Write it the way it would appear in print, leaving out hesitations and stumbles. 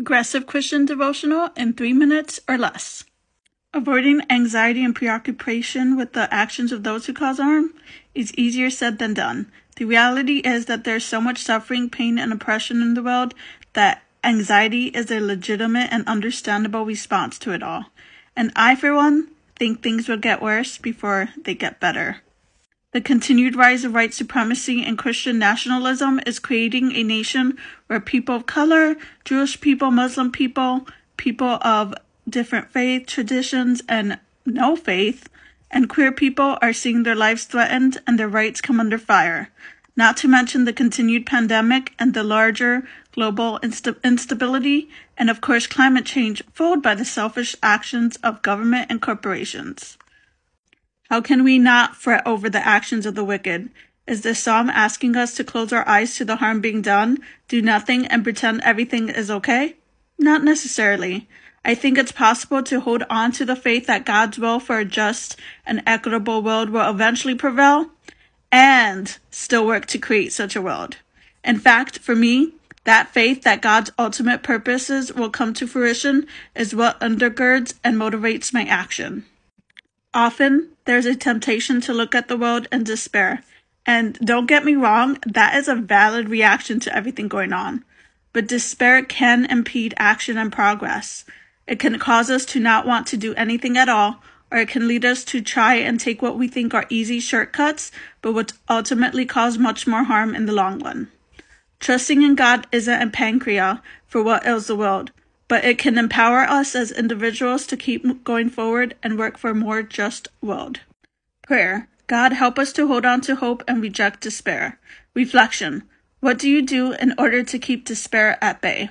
Progressive Christian devotional in 3 minutes or less. Avoiding anxiety and preoccupation with the actions of those who cause harm is easier said than done. The reality is that there's so much suffering, pain, and oppression in the world that anxiety is a legitimate and understandable response to it all. And I, for one, think things will get worse before they get better. The continued rise of white supremacy and Christian nationalism is creating a nation where people of color, Jewish people, Muslim people, people of different faith traditions and no faith, and queer people are seeing their lives threatened and their rights come under fire. Not to mention the continued pandemic and the larger global instability, and of course climate change fueled by the selfish actions of government and corporations. How can we not fret over the actions of the wicked? Is this psalm asking us to close our eyes to the harm being done, do nothing, and pretend everything is okay? Not necessarily. I think it's possible to hold on to the faith that God's will for a just and equitable world will eventually prevail, and still work to create such a world. In fact, for me, that faith that God's ultimate purposes will come to fruition is what undergirds and motivates my action. Often, there's a temptation to look at the world and despair. And don't get me wrong, that is a valid reaction to everything going on. But despair can impede action and progress. It can cause us to not want to do anything at all, or it can lead us to try and take what we think are easy shortcuts, but would ultimately cause much more harm in the long run. Trusting in God isn't a panacea for what ails the world, but it can empower us as individuals to keep going forward and work for a more just world. Prayer. God, help us to hold on to hope and reject despair. Reflection. What do you do in order to keep despair at bay?